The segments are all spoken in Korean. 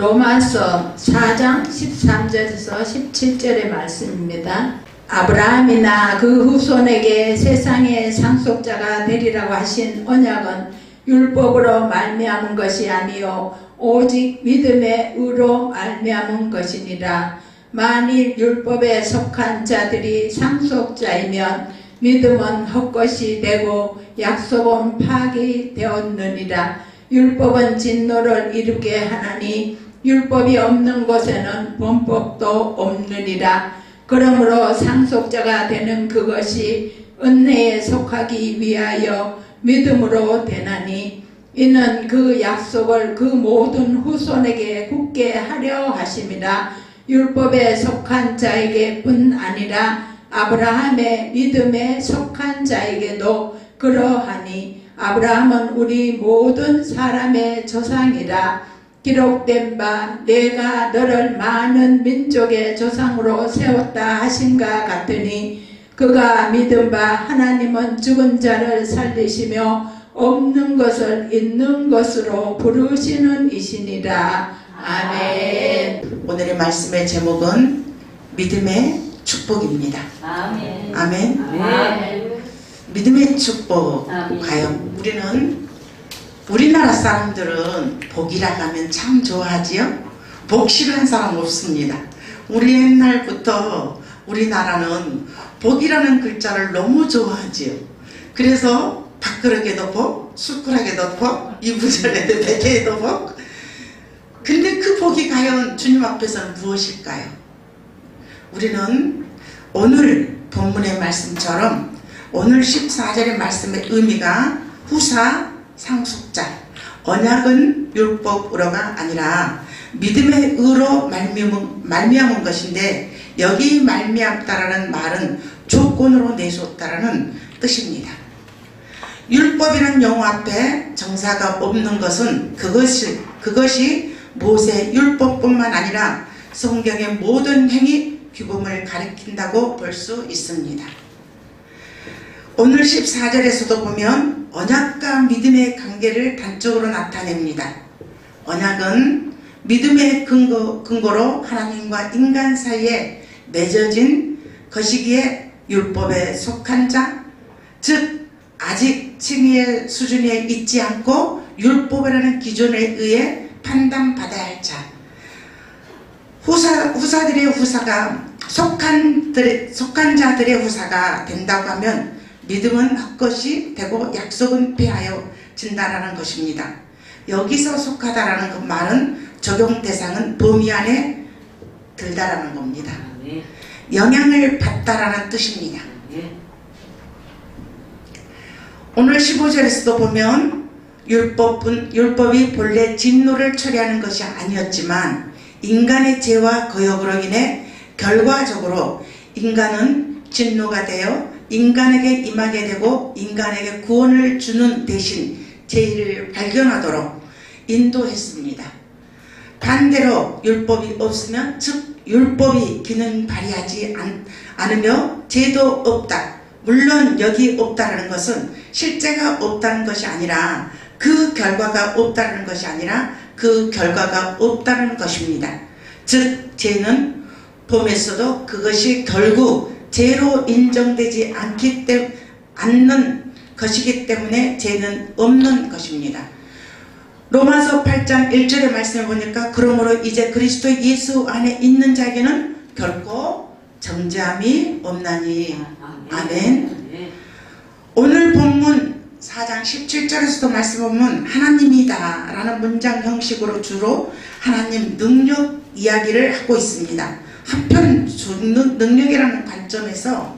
로마서 4장 13절에서 17절의 말씀입니다. 아브라함이나 그 후손에게 세상의 상속자가 되리라고 하신 언약은 율법으로 말미암은 것이 아니요 오직 믿음의 의로 말미암은 것이니라. 만일 율법에 속한 자들이 상속자이면 믿음은 헛것이 되고 약속은 파기되었느니라. 율법은 진노를 이루게 하나니 율법이 없는 곳에는 범법도 없느니라. 그러므로 상속자가 되는 그것이 은혜에 속하기 위하여 믿음으로 되나니 이는 그 약속을 그 모든 후손에게 굳게 하려 하심이라. 율법에 속한 자에게뿐 아니라 아브라함의 믿음에 속한 자에게도 그러하니 아브라함은 우리 모든 사람의 조상이라. 기록된 바 내가 너를 많은 민족의 조상으로 세웠다 하신가 같으니 그가 믿은 바 하나님은 죽은 자를 살리시며 없는 것을 있는 것으로 부르시는 이시니라. 아멘. 오늘의 말씀의 제목은 믿음의 축복입니다. 아멘. 아멘. 아멘. 믿음의 축복. 아멘. 과연 우리나라 사람들은 복이라고 하면 참 좋아하지요? 복 싫어하는 사람 없습니다. 우리 옛날부터 우리나라는 복이라는 글자를 너무 좋아하지요. 그래서 밥그릇에도 복, 숟가락에도 복, 이부절에도 베개에도 복. 근데 그 복이 과연 주님 앞에서는 무엇일까요? 우리는 오늘 본문의 말씀처럼 오늘 14절의 말씀의 의미가 후사 상속자, 언약은 율법으로가 아니라 믿음의 의로 말미암은 것인데 여기 말미암다라는 말은 조건으로 내줬다라는 뜻입니다. 율법이라는 용어 앞에 정사가 없는 것은 그것이 모세 율법뿐만 아니라 성경의 모든 행위 규범을 가리킨다고 볼 수 있습니다. 오늘 14절에서도 보면 언약과 믿음의 관계를 단적으로 나타냅니다. 언약은 믿음의 근거로 하나님과 인간 사이에 맺어진 것이기에 율법에 속한 자, 즉 아직 칭의의 수준에 있지 않고 율법이라는 기준에 의해 판단받아야 할 자, 후사들의 후사가 속한 자들의 후사가 된다고 하면 믿음은 헛것이 되고 약속은 폐하여진다라는 것입니다. 여기서 속하다라는 그 말은 적용 대상은 범위 안에 들다라는 겁니다. 영향을 받다라는 뜻입니다. 오늘 15절에서도 보면 율법이 본래 진노를 처리하는 것이 아니었지만 인간의 죄와 거역으로 인해 결과적으로 인간은 진노가 되어 인간에게 임하게 되고 인간에게 구원을 주는 대신 죄를 발견하도록 인도했습니다. 반대로 율법이 없으면 즉 율법이 기능 발휘하지 않으며 죄도 없다. 물론 여기 없다는 것은 실제가 없다는 것이 아니라 그 결과가 없다는 것이 아니라 그 결과가 없다는 것입니다. 즉 죄는 범했어도 그것이 결국 죄로 인정되지 않는 것이기 때문에 죄는 없는 것입니다. 로마서 8장 1절의 말씀을 보니까 그러므로 이제 그리스도 예수 안에 있는 자에게는 결코 정죄함이 없나니. 아멘. 오늘 본문 4장 17절에서도 말씀 보면 하나님이다 라는 문장 형식으로 주로 하나님 능력 이야기를 하고 있습니다. 한편 능력이라는 관점에서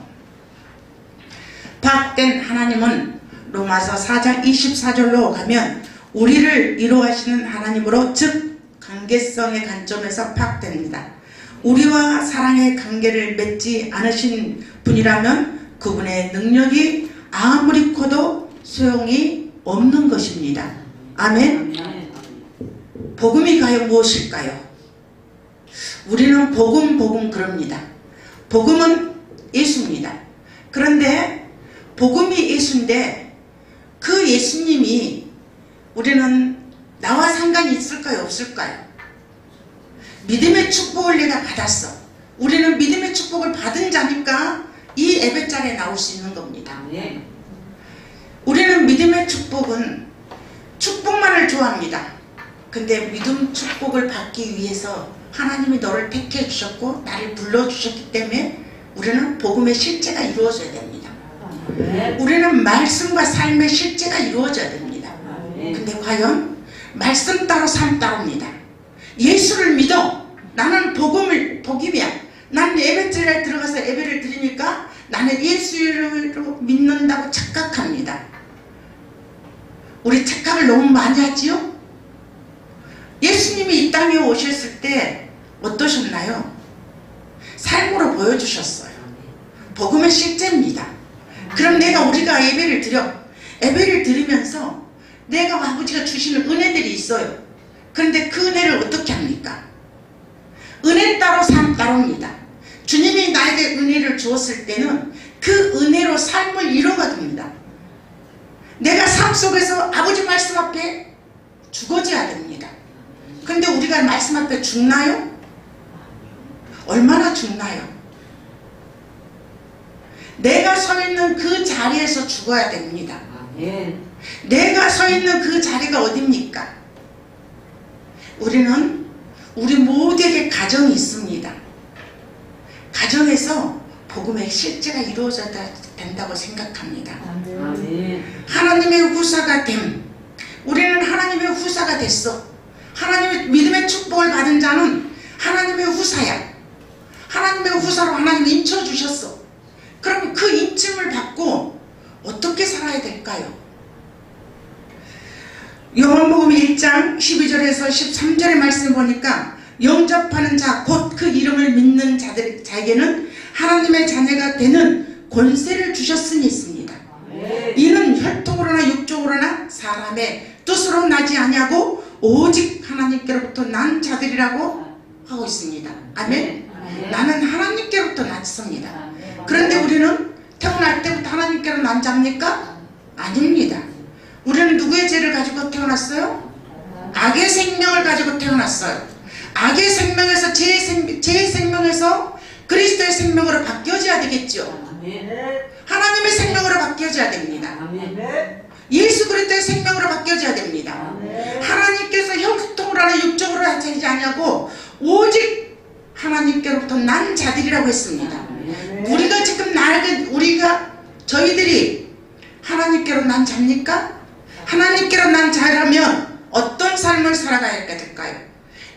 파악된 하나님은 로마서 4장 24절로 가면 우리를 이루하시는 하나님으로 즉 관계성의 관점에서 파악됩니다. 우리와 사랑의 관계를 맺지 않으신 분이라면 그분의 능력이 아무리 커도 소용이 없는 것입니다. 아멘. 복음이 과연 무엇일까요? 우리는 복음 그럽니다. 복음은 예수입니다. 그런데 복음이 예수인데 그 예수님이 우리는 나와 상관이 있을까요? 없을까요? 믿음의 축복을 내가 받았어. 우리는 믿음의 축복을 받은 자니까 이 예배자리에 나올 수 있는 겁니다. 우리는 믿음의 축복은 축복만을 좋아합니다. 근데 믿음 축복을 받기 위해서 하나님이 너를 택해 주셨고 나를 불러주셨기 때문에 우리는 복음의 실제가 이루어져야 됩니다. 우리는 말씀과 삶의 실제가 이루어져야 됩니다. 근데 과연 말씀 따로 삶 따로입니다. 예수를 믿어. 나는 복음이야. 난 예배자리에 들어가서 예배를 드리니까 나는 예수를 믿는다고 착각합니다. 우리 착각을 너무 많이 하지요? 예수님이 이 땅에 오셨을 때 어떠셨나요? 삶으로 보여주셨어요. 복음의 실제입니다. 그럼 우리가 예배를 드려. 예배를 드리면서 내가 아버지가 주시는 은혜들이 있어요. 그런데 그 은혜를 어떻게 합니까? 은혜 따로 삶 따로입니다. 주님이 나에게 은혜를 주었을 때는 그 은혜로 삶을 이뤄갑니다. 내가 삶 속에서 아버지 말씀 앞에 죽어져야 됩니다. 근데 우리가 말씀 앞에 죽나요? 얼마나 죽나요? 내가 서 있는 그 자리에서 죽어야 됩니다. 내가 서 있는 그 자리가 어딥니까? 우리는 우리 모두에게 가정이 있습니다. 가정에서 복음의 실제가 이루어져야 된다고 생각합니다. 하나님의 후사가 됨. 우리는 하나님의 후사가 됐어. 하나님의 믿음의 축복을 받은 자는 하나님의 후사야. 하나님의 후사로 하나님이 인쳐주셨어. 그럼 그 인침을 받고 어떻게 살아야 될까요? 요한복음 1장 12절에서 13절의 말씀을 보니까 영접하는 자 곧 그 이름을 믿는 자에게는 하나님의 자녀가 되는 권세를 주셨으니 있습니다. 이는 혈통으로나 육적으로나 사람의 뜻으로 나지 아니하고 오직 하나님께로부터 난 자들이라고 하고 있습니다. 아멘. 나는 하나님께로부터 났습니다. 그런데 우리는 태어날 때부터 하나님께로 난 자입니까? 아닙니다. 우리는 누구의 죄를 가지고 태어났어요? 악의 생명을 가지고 태어났어요. 악의 생명에서 죄의 생명에서 그리스도의 생명으로 바뀌어져야 되겠죠. 하나님의 생명으로 바뀌어져야 됩니다. 예수 그리스도의 생명으로 바뀌어져야 됩니다. 하나님께서 혈통으로 하나 육적으로 하지 아니하고 오직 하나님께로부터 난 자들이라고 했습니다. 우리가 지금 저희들이 하나님께로 난 자입니까? 하나님께로 난 자라면 어떤 삶을 살아가야 될까요?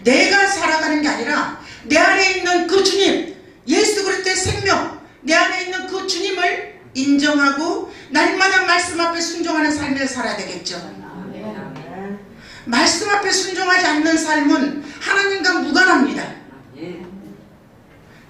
내가 살아가는 게 아니라 내 안에 있는 그 주님, 예수 그리스도의 생명, 내 안에 있는 그 주님을 인정하고 날마다 말씀 앞에 순종하는 삶을 살아야 되겠죠. 말씀 앞에 순종하지 않는 삶은 하나님과 무관합니다.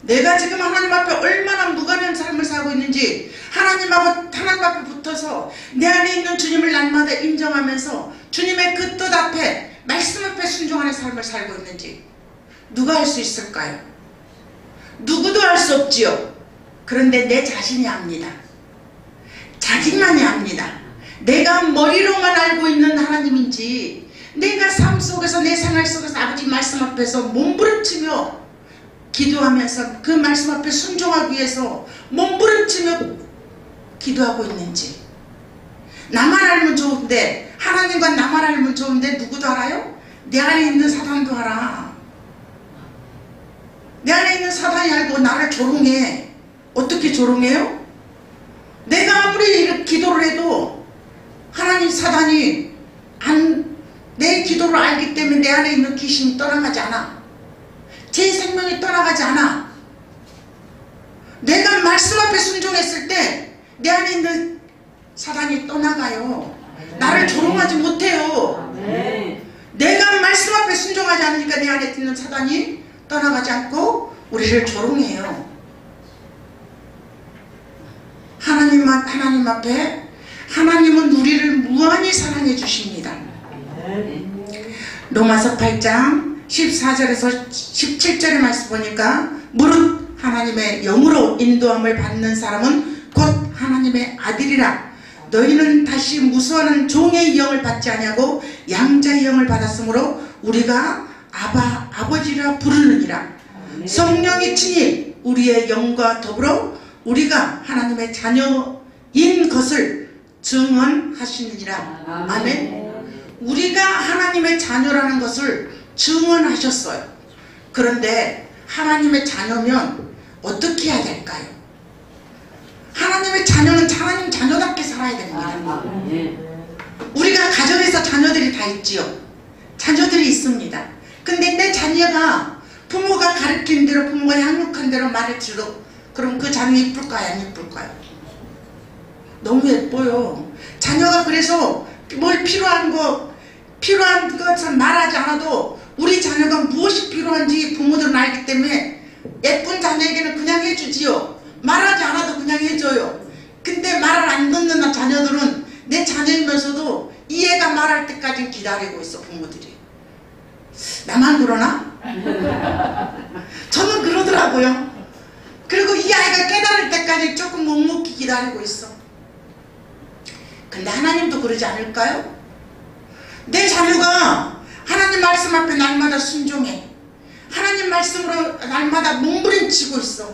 내가 지금 하나님 앞에 얼마나 무관한 삶을 살고 있는지, 하나님 앞에 붙어서 내 안에 있는 주님을 날마다 인정하면서 주님의 그 뜻 앞에 말씀 앞에 순종하는 삶을 살고 있는지 누가 할 수 있을까요? 누구도 할 수 없지요. 그런데 내 자신이 압니다. 자신만이 압니다. 내가 머리로만 알고 있는 하나님인지, 내가 삶 속에서 내 생활 속에서 아버지 말씀 앞에서 몸부림치며 기도하면서 그 말씀 앞에 순종하기 위해서 몸부림치며 기도하고 있는지. 나만 알면 좋은데, 하나님과 나만 알면 좋은데 누구도 알아요? 내 안에 있는 사단도 알아. 내 안에 있는 사단이 알고 나를 조롱해. 어떻게 조롱해요? 내가 아무리 이렇게 기도를 해도 하나님 사단이 내 기도를 알기 때문에 내 안에 있는 귀신이 떠나가지 않아. 제 생명이 떠나가지 않아. 내가 말씀 앞에 순종했을 때 내 안에 있는 사단이 떠나가요. 나를 조롱하지 못해요. 내가 말씀 앞에 순종하지 않으니까 내 안에 있는 사단이 떠나가지 않고 우리를 조롱해요. 하나님 앞에 하나님은 우리를 무한히 사랑해 주십니다. 로마서 8장 14절에서 17절의 말씀 보니까 무릇 하나님의 영으로 인도함을 받는 사람은 곧 하나님의 아들이라. 너희는 다시 무수하는 종의 영을 받지 아니하고 양자의 영을 받았으므로 우리가 아바 아버지라 부르느니라. 성령이 친히 우리의 영과 더불어 우리가 하나님의 자녀인 것을 증언하시느니라. 아멘. 우리가 하나님의 자녀라는 것을 증언하셨어요. 그런데 하나님의 자녀면 어떻게 해야 될까요? 하나님의 자녀는 하나님 자녀답게 살아야 됩니다. 우리가 가정에서 자녀들이 다 있지요. 자녀들이 있습니다. 근데 내 자녀가 부모가 가르친 대로, 부모가 양육한 대로 말을 들어, 그럼 그 자녀 이쁠까요? 안 이쁠까요? 너무 예뻐요. 자녀가 그래서 뭘 필요한 것을 말하지 않아도 우리 자녀가 무엇이 필요한지 부모들은 알기 때문에 예쁜 자녀에게는 그냥 해주지요. 말하지 않아도 그냥 해줘요. 근데 말을 안 듣는 자녀들은 내 자녀이면서도 이 애가 말할 때까지 기다리고 있어. 부모들이. 나만 그러나? 저는 그러더라고요. 그리고 이 아이가 깨달을 때까지 조금 묵묵히 기다리고 있어. 근데 하나님도 그러지 않을까요? 내 자녀가 하나님 말씀 앞에 날마다 순종해. 하나님 말씀으로 날마다 몸부림치고 있어.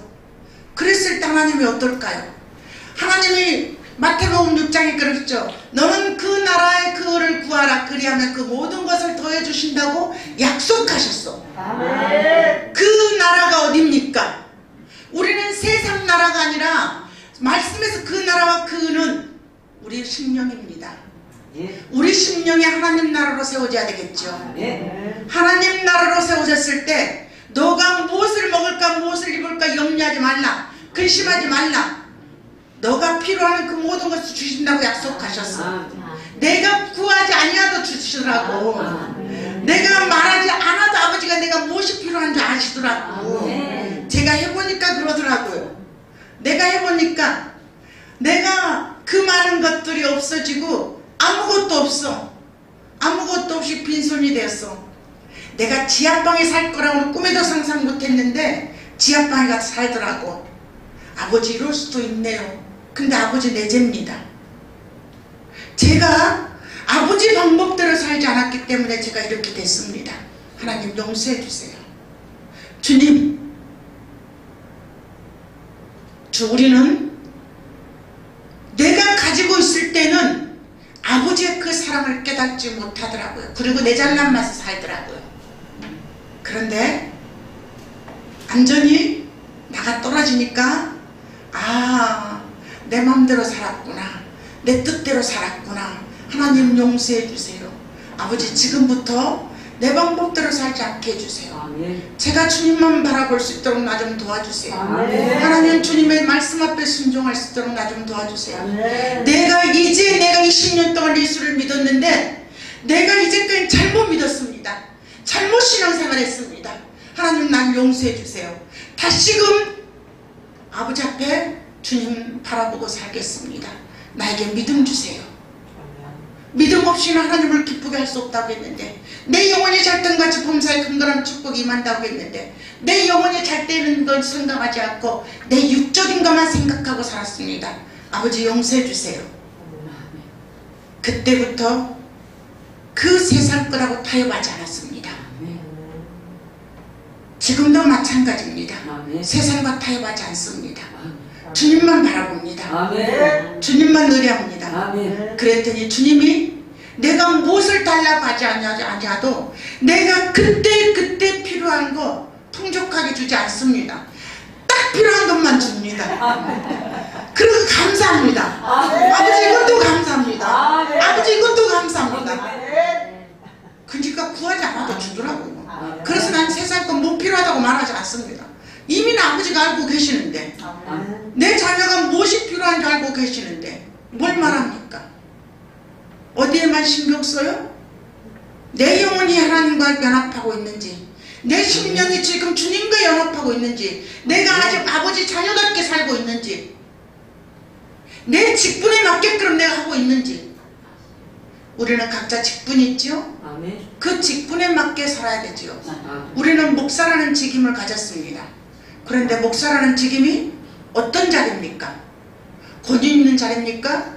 그랬을 때 하나님이 어떨까요? 하나님이 마태복음 6장에 그랬죠. 너는 그 나라의 그를 구하라. 그리하면 그 모든 것을 더해 주신다고 약속하셨어. 아멘. 그 나라가 어딥니까? 우리는 세상 나라가 아니라 말씀에서 그 나라와 그는 우리 심령입니다. 우리 심령이 하나님 나라로 세워져야 되겠죠. 하나님 나라로 세워졌을 때 너가 무엇을 먹을까 무엇을 입을까 염려하지 말라. 근심하지 말라. 너가 필요한 그 모든 것을 주신다고 약속하셨어. 내가 구하지 아니하도 주시더라고. 내가 말하지 않아도 아버지가 내가 무엇이 필요한지 아시더라고. 제가 해보니까 그러더라고요. 내가 해보니까 내가 그 많은 것들이 없어지고 아무것도 없어. 아무것도 없이 빈손이 되었어. 내가 지하방에 살 거라고 꿈에도 상상 못했는데 지하방에 가서 살더라고. 아버지 이럴 수도 있네요. 근데 아버지 내 죄입니다. 제가 아버지 방법대로 살지 않았기 때문에 제가 이렇게 됐습니다. 하나님 용서해 주세요. 주님, 우리는 내가 가지고 있을 때는 아버지의 그 사랑을 깨닫지 못하더라고요. 그리고 내 잘난 맛에 살더라고요. 그런데 완전히 나가 떨어지니까 내 맘대로 살았구나. 내 뜻대로 살았구나. 하나님 용서해 주세요. 아버지 지금부터 내 방법대로 살지 않게 해주세요. 아멘. 제가 주님만 바라볼 수 있도록 나 좀 도와주세요. 아멘. 하나님 주님의 말씀 앞에 순종할 수 있도록 나 좀 도와주세요. 아멘. 내가 20년 동안 예수를 믿었는데 내가 이제까지 잘못 믿었습니다. 잘못 신앙생활 했습니다. 하나님 날 용서해 주세요. 다시금 아버지 앞에 주님 바라보고 살겠습니다. 나에게 믿음 주세요. 믿음 없이는 하나님을 기쁘게 할 수 없다고 했는데, 내 영혼이 잘 땐 같이 범사에 근거한 축복이 임한다고 했는데, 내 영혼이 잘 때는 걸 생각하지 않고 내 육적인 것만 생각하고 살았습니다. 아버지 용서해 주세요. 그때부터 그 세상 거라고 타협하지 않았습니다. 지금도 마찬가지입니다. 세상과 타협하지 않습니다. 주님만 바라봅니다. 아멘. 주님만 의뢰합니다. 아멘. 그랬더니 주님이 내가 무엇을 달라고 하지 아니하도 내가 그때 필요한 거 풍족하게 주지 않습니다. 딱 필요한 것만 줍니다. 그래서 감사합니다. 아버지 이것도 감사합니다. 아버지 이것도 감사합니다. 그러니까 구하지 않아도 주더라고요. 그래서 난 세상 건 뭐 필요하다고 말하지 않습니다. 이미 아버지가 알고 계시는데, 내 자녀가 무엇이 필요한지 알고 계시는데 뭘 말합니까? 어디에만 신경 써요? 내 영혼이 하나님과 연합하고 있는지, 내 심령이 지금 주님과 연합하고 있는지, 내가 아직 아버지 자녀답게 살고 있는지, 내 직분에 맞게끔 내가 하고 있는지. 우리는 각자 직분이 있죠? 그 직분에 맞게 살아야 되지요. 우리는 목사라는 직임을 가졌습니다. 그런데 목사라는 직임이 어떤 자리입니까? 권위 있는 자리입니까?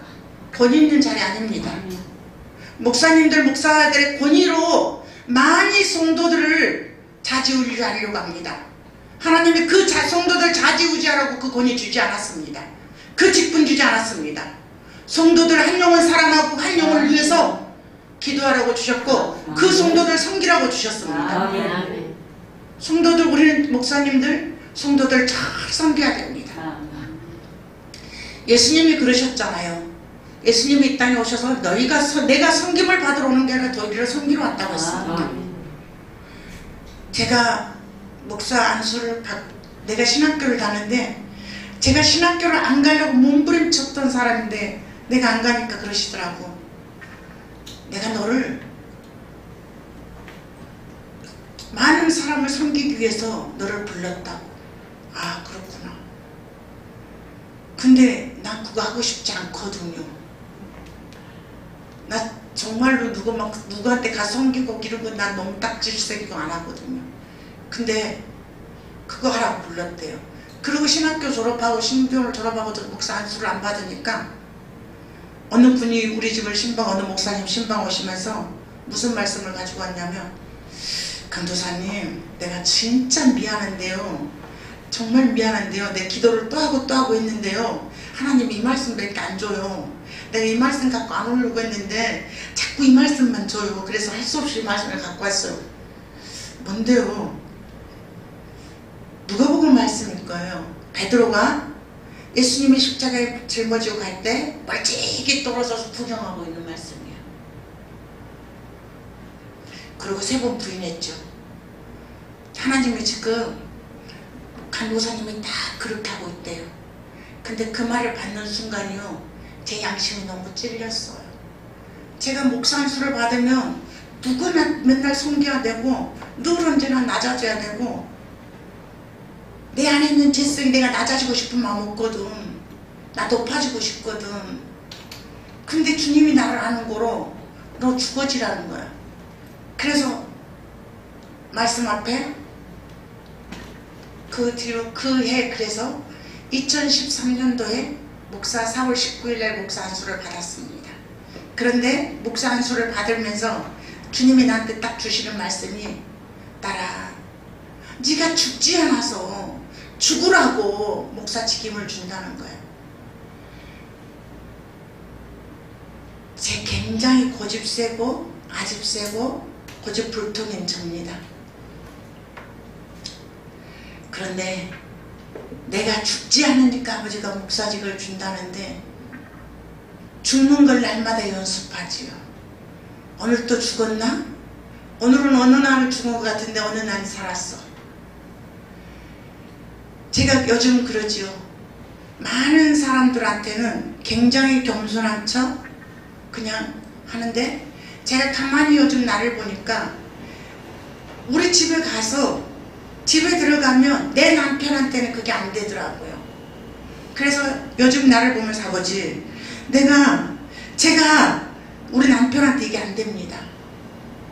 권위 있는 자리 아닙니다. 목사님들, 목사들의 권위로 많이 성도들을 좌지우지하려고 합니다. 하나님이 그 성도들 좌지우지하라고 그 권위 주지 않았습니다. 그 직분 주지 않았습니다. 성도들 한 영혼 사랑하고 한 영혼을 위해서 기도하라고 주셨고 그 성도들 섬기라고 주셨습니다. 성도들, 우리는 목사님들 성도들 잘 섬겨야 됩니다. 예수님이 그러셨잖아요. 예수님이 이 땅에 오셔서 내가 섬김을 받으러 오는 게 아니라 너희를 섬기러 왔다고 했습니다. 제가 목사 안수를 내가 신학교를 가는데 제가 신학교를 안 가려고 몸부림쳤던 사람인데 내가 안 가니까 그러시더라고. 내가 너를 많은 사람을 섬기기 위해서 너를 불렀다고. 아, 그렇구나. 근데 난 그거 하고 싶지 않거든요. 나 정말로 누구한테 가서 섬기고 기르고 난 너무 딱질새기고 안 하거든요. 근데 그거 하라고 불렀대요. 그리고 신학교 졸업하고 신교를 졸업하고도 목사 안수를 안 받으니까 어느 분이 우리 집을 어느 목사님 신방 오시면서 무슨 말씀을 가지고 왔냐면, 강도사님, 내가 진짜 미안한데요, 정말 미안한데요, 내 기도를 또 하고 있는데요, 하나님이 이 말씀밖에 안 줘요. 내가 이 말씀 갖고 안 오려고 했는데 자꾸 이 말씀만 줘요. 그래서 할 수 없이 이 말씀을 갖고 왔어요. 뭔데요? 누가복음 말씀일 거예요. 베드로가 예수님이 십자가에 짊어지고 갈 때 멀찍이 떨어져서 구경하고 있는 말씀이에요. 그리고 3번 부인했죠. 하나님이 지금 간호사님이 다 그렇게 하고 있대요. 근데 그 말을 받는 순간이요, 제 양심이 너무 찔렸어요. 제가 목사 안수를 받으면 누구나 맨날 섬겨야 되고 늘 언제나 낮아져야 되고, 내 안에 있는 재성이 내가 낮아지고 싶은 마음 없거든. 나 높아지고 싶거든. 근데 주님이 나를 아는 거로 너 죽어지라는 거야. 그래서 말씀 앞에 그 뒤로 그 해, 그래서 2013년도에 목사 4월 19일 날 목사 안수를 받았습니다. 그런데 목사 안수를 받으면서 주님이 나한테 딱 주시는 말씀이, 딸아, 네가 죽지 않아서 죽으라고 목사 직임을 준다는 거예요. 제 굉장히 고집세고 아집세고 고집불통인 접니다. 그런데 내가 죽지 않으니까 아버지가 목사직을 준다는데, 죽는 걸 날마다 연습하지요. 오늘 또 죽었나? 오늘은 어느 날은 죽은 것 같은데 어느 날은 살았어. 제가 요즘 그러지요. 많은 사람들한테는 굉장히 겸손한 척 그냥 하는데, 제가 가만히 요즘 나를 보니까 우리 집에 가서 집에 들어가면 내 남편한테는 그게 안 되더라고요. 그래서 요즘 나를 보면서, 아버지, 제가 우리 남편한테 이게 안 됩니다.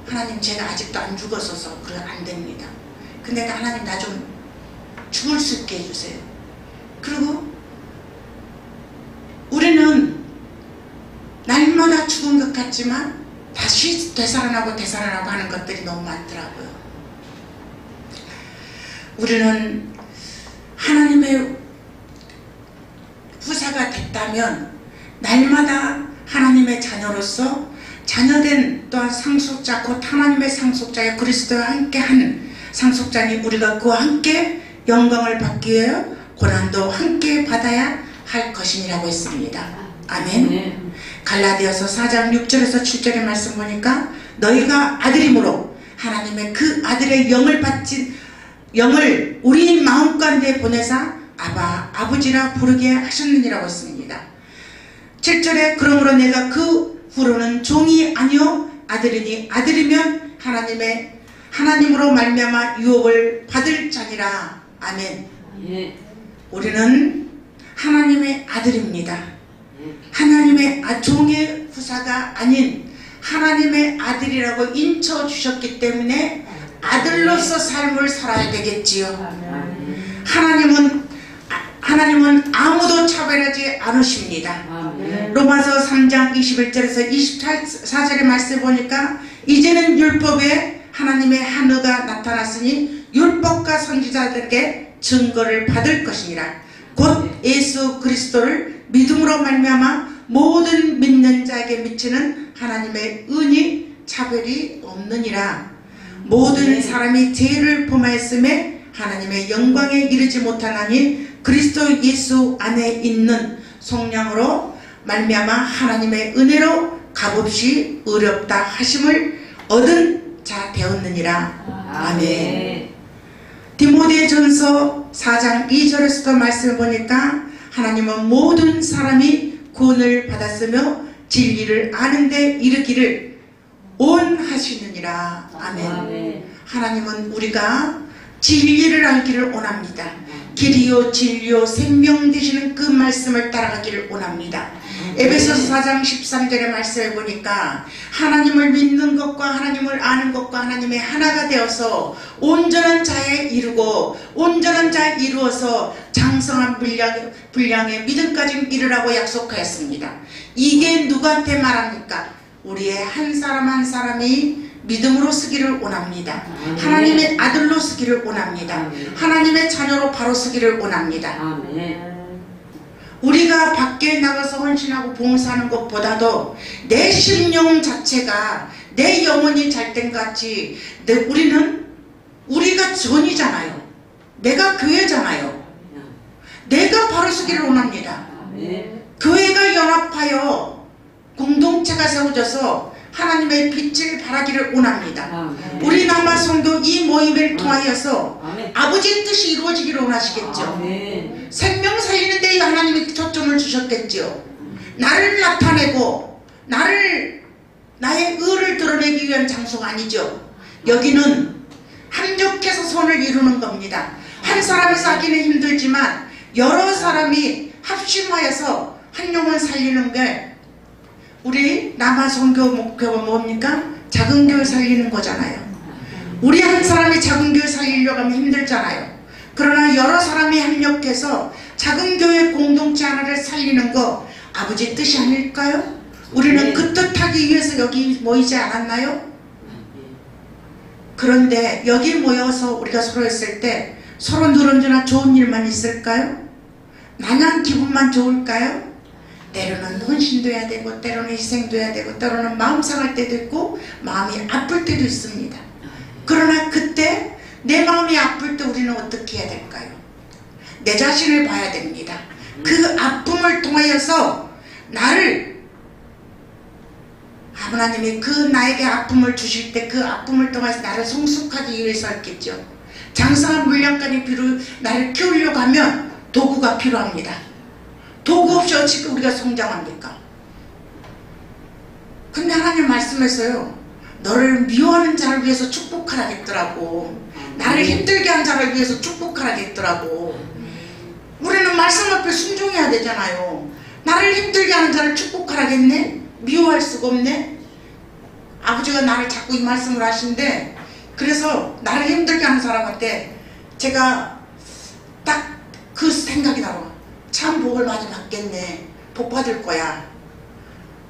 하나님, 제가 아직도 안 죽었어서 그래 안 됩니다. 근데 하나님, 나 좀 죽을 수 있게 해주세요. 그리고 우리는 날마다 죽은 것 같지만 다시 되살아나고 하는 것들이 너무 많더라고요. 우리는 하나님의 후사가 됐다면 날마다 하나님의 자녀로서 자녀된 또한 상속자, 곧 하나님의 상속자의 그리스도와 함께하는 상속자니 우리가 그와 함께 영광을 받기 위해 고난도 함께 받아야 할 것이니라고 했습니다. 아멘. 네. 갈라디아서 4장 6절에서 7절의 말씀 보니까, 너희가 아들이므로 하나님의 그 아들의 영을 우리 마음 가운데 보내사 아바, 아버지라 부르게 하셨느니라고 했습니다. 7절에 그러므로 내가 그 후로는 종이 아니요 아들이니 아들이면 하나님으로 말미암아 유업을 받을 자니라. 아멘. 예. 우리는 하나님의 아들입니다. 하나님의 종의 후사가 아닌 하나님의 아들이라고 인쳐 주셨기 때문에 아들로서 삶을 살아야 되겠지요. 하나님은 아무도 차별하지 않으십니다. 로마서 3장 21절에서 24절의 말씀 보니까, 이제는 율법에 하나님의 한의가 나타났으니 율법과 선지자들에게 증거를 받을 것이니라. 곧 예수 그리스도를 믿음으로 말미암아 모든 믿는 자에게 미치는 하나님의 은이 차별이 없느니라. 모든 사람이 죄를 범하였음에 하나님의 영광에 이르지 못하나니 그리스도 예수 안에 있는 성령으로 말미암아 하나님의 은혜로 값없이 의롭다 하심을 얻은 자 되었느니라. 아멘. 디모데전서 4장 2절에서도 말씀을 보니까 하나님은 모든 사람이 구원을 받았으며 진리를 아는데 이르기를 원하시느니라. 아멘. 하나님은 우리가 진리를 알기를 원합니다. 길이요 진리요 생명 되시는 그 말씀을 따라가기를 원합니다. 에베소서 4장 13절의 말씀을 보니까 하나님을 믿는 것과 하나님을 아는 것과 하나님의 하나가 되어서 온전한 자에 이르고 온전한 자에 이루어서 장성한 분량의 믿음까지 이르라고 약속하였습니다. 이게 누구한테 말합니까? 우리의 한 사람 한 사람이 믿음으로 쓰기를 원합니다. 하나님의 아들로 쓰기를 원합니다. 하나님의 자녀로 바로 쓰기를 원합니다. 우리가 밖에 나가서 헌신하고 봉사하는 것보다도 내 심령 자체가 내 영혼이 잘된 같이 우리가 전이잖아요. 내가 교회잖아요. 내가 바로 쓰기를 원합니다. 교회가 연합하여 공동체가 세워져서 하나님의 빛을 발하기를 원합니다. 우리 남아 성도 이 모임을 통하여서 아버지의 뜻이 이루어지기를 원하시겠죠. 생명 살리는 데 하나님이 초점을 주셨겠죠. 나를 나타내고 나의 의를 드러내기 위한 장소가 아니죠. 여기는 합력해서 선을 이루는 겁니다. 한 사람이 싸기는 힘들지만 여러 사람이 합심하여서 한 영혼 살리는 게 우리 남아선교 목표가 뭡니까? 작은 교회 살리는 거잖아요. 우리 한 사람이 작은 교회 살리려고 하면 힘들잖아요. 그러나 여러 사람이 합력해서 작은 교회 공동체 하나를 살리는 거 아버지 뜻이 아닐까요? 우리는 그 뜻하기 위해서 여기 모이지 않았나요? 그런데 여기 모여서 우리가 서로 했을 때 서로 늘 언제나 좋은 일만 있을까요? 마냥 기분만 좋을까요? 때로는 헌신도 해야 되고 때로는 희생도 해야 되고 때로는 마음 상할 때도 있고 마음이 아플 때도 있습니다. 그러나 그때 내 마음이 아플 때 우리는 어떻게 해야 될까요? 내 자신을 봐야 됩니다. 그 아픔을 통하여서 하나님이 그 나에게 아픔을 주실 때 그 아픔을 통해서 나를 성숙하기 위해서 했겠죠. 장성한 물량까지 나를 키우려고 하면 도구가 필요합니다. 도구 없이 어찌 우리가 성장합니까? 근데 하나님 말씀했어요. 너를 미워하는 자를 위해서 축복하라겠더라고. 나를 힘들게 하는 자를 위해서 축복하라겠더라고. 우리는 말씀 앞에 순종해야 되잖아요. 나를 힘들게 하는 자를 축복하라겠네? 미워할 수가 없네? 아버지가 나를 자꾸 이 말씀을 하시는데, 그래서 나를 힘들게 하는 사람한테 제가 딱 그 생각이 나와. 참 복을 많이 받겠네. 복 받을 거야.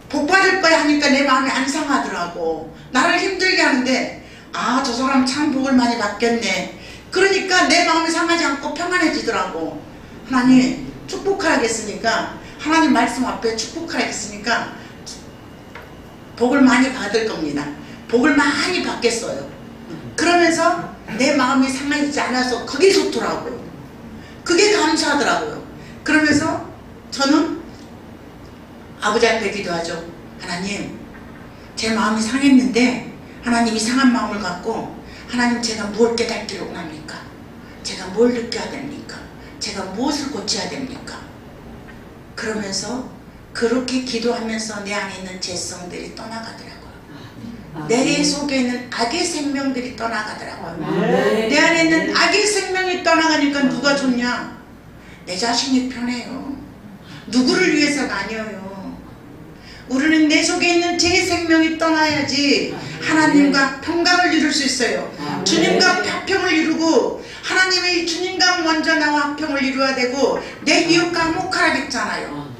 복 받을 거야 하니까 내 마음이 안 상하더라고. 나를 힘들게 하는데 저 사람 참 복을 많이 받겠네. 그러니까 내 마음이 상하지 않고 평안해지더라고. 하나님 축복하라겠으니까, 하나님 말씀 앞에 축복하라겠으니까 복을 많이 받을 겁니다. 복을 많이 받겠어요. 그러면서 내 마음이 상하지 않아서 그게 좋더라고요. 그게 감사하더라고요. 그러면서 저는 아버지 앞에 기도하죠. 하나님, 제 마음이 상했는데 하나님이 상한 마음을 갖고 하나님 제가 무엇을 깨닫기를 원합니까? 제가 뭘 느껴야 됩니까? 제가 무엇을 고쳐야 됩니까? 그러면서 그렇게 기도하면서 내 안에 있는 죄성들이 떠나가더라고요. 내 속에 있는 악의 생명들이 떠나가더라고요. 내 안에 있는 악의 생명이 떠나가니까 누가 좋냐? 내 자신이 편해요. 누구를 위해서가 아니에요. 우리는 내 속에 있는 제 생명이 떠나야지 하나님과 평강을 이룰 수 있어요. 주님과 화평을 이루고, 하나님의 주님과 먼저 나와 화평을 이루어야 되고 내 이웃과 화목하라 했잖아요.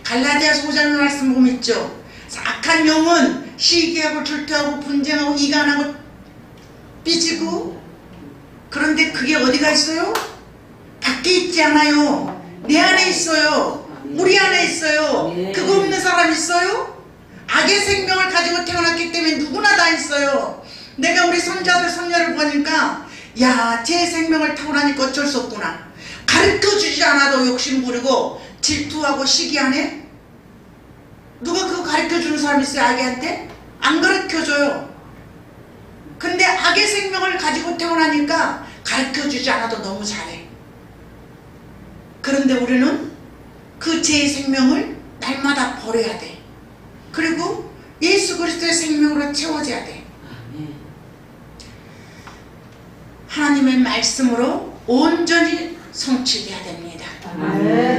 갈라디아서 5장 말씀 보면 있죠. 악한 영은 시기하고 질투하고 분쟁하고 이간하고 삐지고, 그런데 그게 어디가 있어요? 밖에 있지 않아요. 내 안에 있어요. 우리 안에 있어요. 그거 없는 사람 있어요? 악의 생명을 가지고 태어났기 때문에 누구나 다 있어요. 내가 우리 손자들 손녀를 보니까 야, 제 생명을 타고나니까 어쩔 수 없구나. 가르쳐주지 않아도 욕심 부리고 질투하고 시기하네? 누가 그거 가르쳐주는 사람 있어요? 아기한테? 안 가르쳐줘요. 근데 악의 생명을 가지고 태어나니까 가르쳐주지 않아도 너무 잘해. 그런데 우리는 그 제 생명을 날마다 버려야 돼. 그리고 예수 그리스도의 생명으로 채워져야 돼. 하나님의 말씀으로 온전히 성취돼야 됩니다.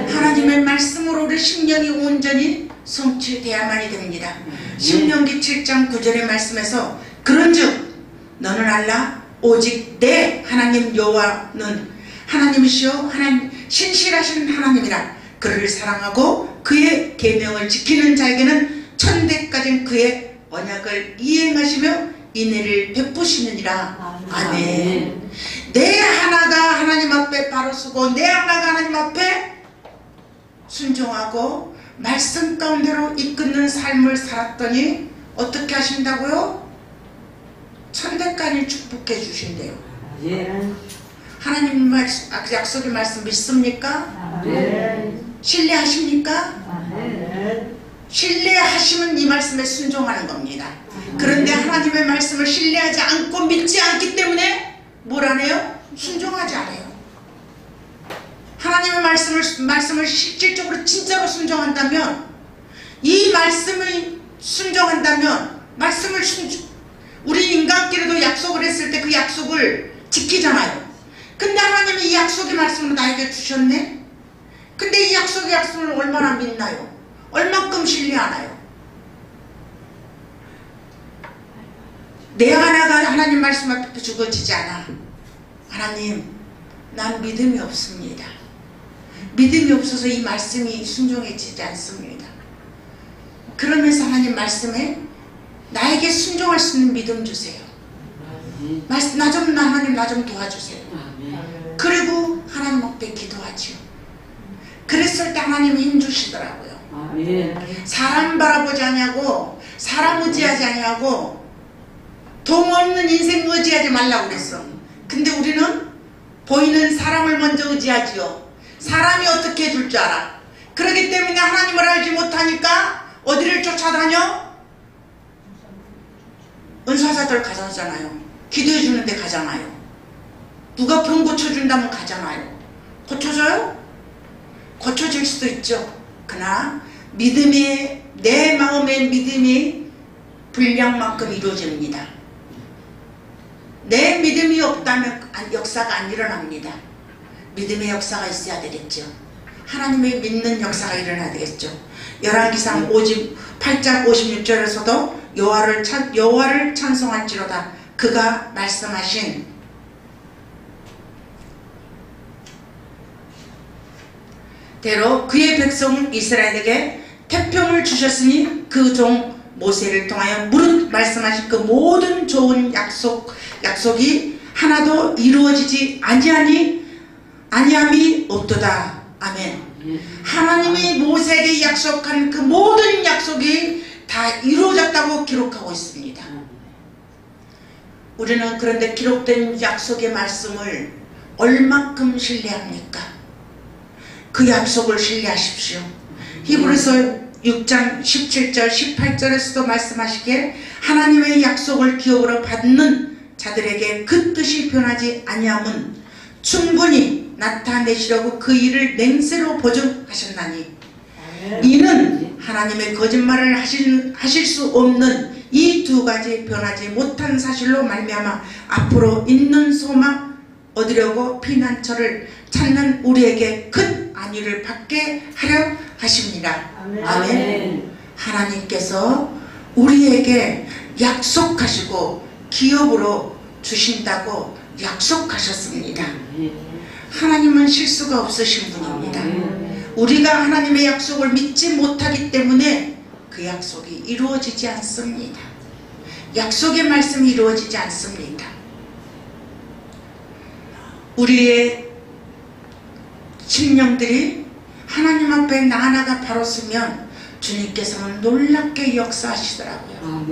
하나님의 말씀으로 우리 심령이 온전히 성취돼야만이 됩니다. 신명기 7장 9절의 말씀에서 그런즉 너는 알라 오직 내 하나님 여호와는 하나님이시요 하나님 신실하신 하나님이라. 그를 사랑하고 그의 계명을 지키는 자에게는 천대까지 그의 언약을 이행하시며 인애를 베푸시느니라. 아멘. 내 하나가 하나님 앞에 바로 서고 내 하나가 하나님 앞에 순종하고 말씀 가운데로 이끄는 삶을 살았더니 어떻게 하신다고요? 천대까지 축복해 주신대요. 하나님 약속의 말씀 믿습니까? 신뢰하십니까? 신뢰하시면 이 말씀에 순종하는 겁니다. 그런데 하나님의 말씀을 신뢰하지 않고 믿지 않기 때문에 뭘 안 해요? 순종하지 않아요. 하나님의 말씀을 실질적으로 진짜로 순종한다면, 이 말씀을 순종한다면, 우리 인간끼리도 약속을 했을 때 그 약속을 지키잖아요. 근데 하나님이 이 약속의 말씀을 나에게 주셨네? 근데 이 약속의 약속을 얼마나 믿나요? 얼만큼 신뢰하나요? 내 하나가 하나님 말씀 앞에 죽어지지 않아. 하나님, 난 믿음이 없습니다. 믿음이 없어서 이 말씀이 순종해지지 않습니다. 그러면서 하나님 말씀에 나에게 순종할 수 있는 믿음 주세요. 하나님 나 좀 도와주세요. 그리고 하나님 앞에 기도하지요. 그랬을 때 하나님이 힘 주시더라고요. 사람 바라보지 아니하고 사람 의지하지 아니하고 돈 없는 인생 의지하지 말라고 그랬어. 근데 우리는 보이는 사람을 먼저 의지하지요. 사람이 어떻게 해줄 줄 알아. 그렇기 때문에 하나님을 알지 못하니까 어디를 쫓아다녀? 은사자들 가잖아요. 기도해 주는데 가잖아요. 누가 병 고쳐준다면 가잖아요. 고쳐줘요? 고쳐질 수도 있죠. 그러나 믿음이, 내 마음의 믿음이 분량만큼 이루어집니다. 내 믿음이 없다면 역사가 안 일어납니다. 믿음의 역사가 있어야 되겠죠. 하나님의 믿는 역사가 일어나야 되겠죠. 열왕기상 8장 56절에서도 여호와를 찬송할지로다. 그가 말씀하신 대로 그의 백성 이스라엘에게 태평을 주셨으니 그 종 모세를 통하여 무릇 말씀하신 그 모든 좋은 약속이 하나도 이루어지지 아니함이 없도다. 아멘. 하나님이 모세에게 약속한 그 모든 약속이 다 이루어졌다고 기록하고 있습니다. 우리는 그런데 기록된 약속의 말씀을 얼만큼 신뢰합니까? 그 약속을 신뢰하십시오. 히브리서 6장 17절 18절에서도 말씀하시기에 하나님의 약속을 기업으로 받는 자들에게 그 뜻이 변하지 아니함은 충분히 나타내시려고 그 일을 맹세로 보증하셨나니 이는 하나님의 거짓말을 하실 수 없는 이 두 가지 변하지 못한 사실로 말미암아 앞으로 있는 소망 얻으려고 피난처를 찾는 우리에게 큰 안위를 받게 하려 하십니다. 아멘. 하나님께서 우리에게 약속하시고 기업으로 주신다고 약속하셨습니다. 하나님은 실수가 없으신 분입니다. 우리가 하나님의 약속을 믿지 못하기 때문에 그 약속이 이루어지지 않습니다. 약속의 말씀이 이루어지지 않습니다. 우리의 심령들이 하나님 앞에 나아가 바로 서면 주님께서는 놀랍게 역사하시더라고요.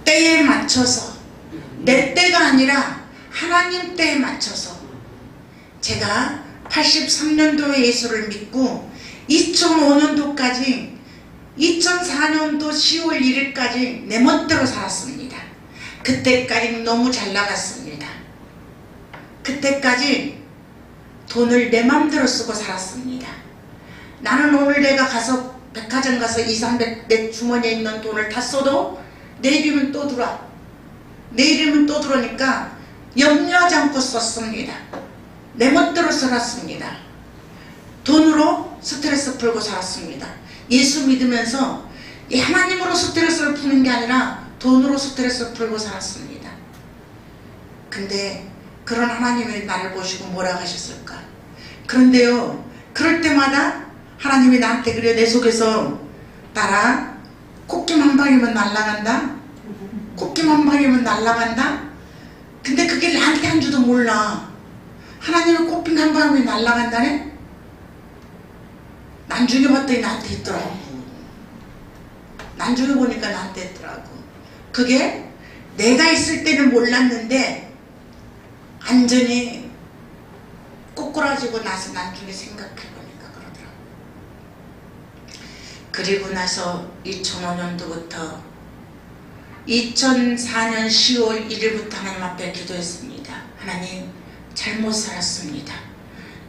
때에 맞춰서, 내 때가 아니라 하나님 때에 맞춰서. 제가 83년도에 예수를 믿고 2005년도까지 2004년도 10월 1일까지 내 멋대로 살았습니다. 그때까지 너무 잘 나갔습니다. 그때까지 돈을 내 맘대로 쓰고 살았습니다. 나는 오늘 내가 가서 백화점 가서 200, 300 내 주머니에 있는 돈을 다 써도 내일이면 또 들어와. 내일이면 또 들어오니까 염려하지 않고 썼습니다. 내 멋대로 살았습니다. 돈으로 스트레스 풀고 살았습니다. 예수 믿으면서 하나님으로 스트레스를 푸는 게 아니라 돈으로 스트레스를 풀고 살았습니다. 근데 그런 하나님이 나를 보시고 뭐라고 하셨을까? 그런데요, 그럴 때마다 하나님이 나한테 그래, 내 속에서 따라 꽃김 한 방이면 날아간다? 꽃김 한 방이면 날아간다? 근데 그게 나한테 한 줄도 몰라. 하나님의 꽃김 한 방이면 날아간다네? 나중에 봤더니 나한테 있더라고. 나중에 보니까 나한테 있더라고. 그게 내가 있을 때는 몰랐는데 완전히 꼬꾸라지고 나서 나중에 생각해보니까 그러더라고. 그리고 나서 2005년도부터 2004년 10월 1일부터 하나님 앞에 기도했습니다. 하나님, 잘못 살았습니다.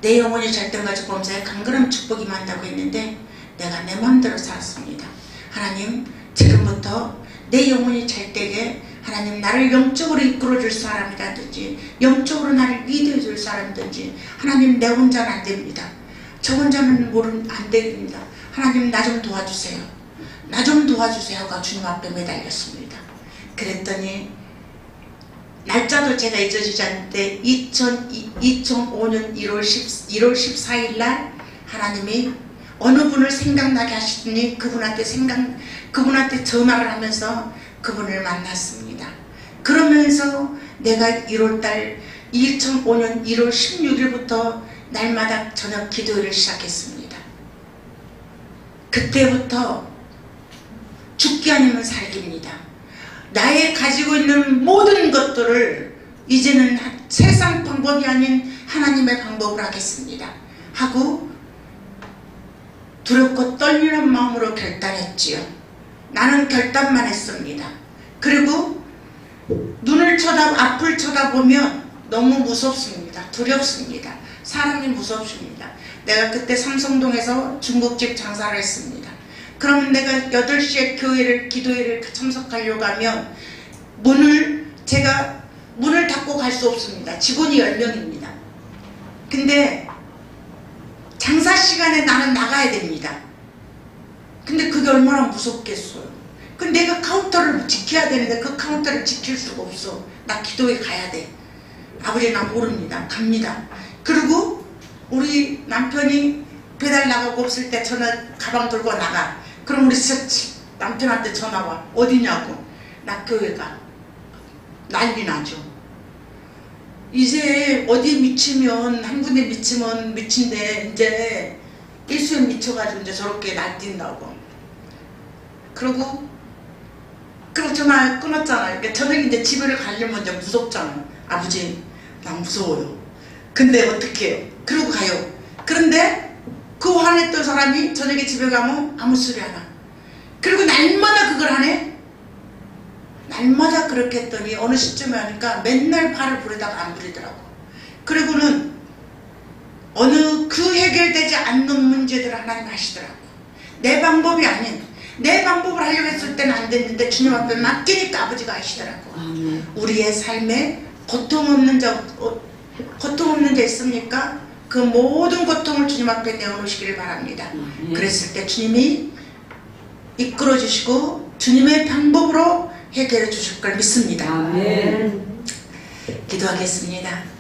내 영혼이 잘 때까지 범사에 강건한 축복이 만다고 했는데 내가 내 마음대로 살았습니다. 하나님, 지금부터 내 영혼이 잘 때에 하나님 나를 영적으로 이끌어줄 사람이라든지 영적으로 나를 리드해줄 사람이든지 하나님, 내 혼자는 안 됩니다. 저 혼자는 안 됩니다. 하나님, 나 좀 도와주세요. 나 좀 도와주세요 하고 주님 앞에 매달렸습니다. 그랬더니 날짜도 제가 잊어지지 않는데 2005년 1월 14일 날 하나님이 어느 분을 생각나게 하시더니 그분한테 전화를 하면서 그분을 만났습니다. 그러면서 내가 1월달 2005년 1월 16일부터 날마다 저녁 기도를 시작했습니다. 그때부터 죽기 아니면 살기입니다. 나의 가지고 있는 모든 것들을 이제는 세상 방법이 아닌 하나님의 방법을 하겠습니다 하고 두렵고 떨리는 마음으로 결단했지요. 나는 결단만 했습니다. 그리고 앞을 쳐다보면 너무 무섭습니다. 두렵습니다. 사람이 무섭습니다. 내가 그때 삼성동에서 중국집 장사를 했습니다. 그럼 내가 8시에 기도회를 참석하려고 하면 제가 문을 닫고 갈 수 없습니다. 직원이 10명입니다. 근데 장사 시간에 나는 나가야 됩니다. 근데 그게 얼마나 무섭겠어요. 근데 내가 카운터를 지켜야 되는데 그 카운터를 지킬 수가 없어. 나 기도회 가야 돼. 아버지, 나 모릅니다. 갑니다. 그리고 우리 남편이 배달 나가고 없을 때 저는 가방 들고 나가. 그럼 우리 남편한테 전화 와. 어디냐고. 나 교회 가. 난리 나죠. 이제 어디 미치면, 한 군데 미치면 미친데 이제 일수에 미쳐가지고 이제 저렇게 날뛴다고. 그리고 전화 끊었잖아. 그러니까 저녁에 이제 집에 가려면 이제 무섭잖아. 아버지, 나 무서워요. 근데 어떻게 해요? 그러고 가요. 그런데 그 화냈던 사람이 저녁에 집에 가면 아무 소리 안 하고. 그리고 날마다 그걸 하네? 날마다 그렇게 했더니 어느 시점에 하니까 맨날 발을 부리다가 안 부리더라고. 그리고는 그 해결되지 않는 문제들을 하나님 하시더라고. 내 방법이 아닌, 내 방법을 하려고 했을 때는 안 됐는데 주님 앞에 맡기니까 아버지가 하시더라고. 우리의 삶에 고통 없는 자 있습니까? 그 모든 고통을 주님 앞에 내어놓으시기를 바랍니다. 그랬을 때 주님이 이끌어 주시고 주님의 방법으로 해결해 주실 걸 믿습니다. 아멘. 기도하겠습니다.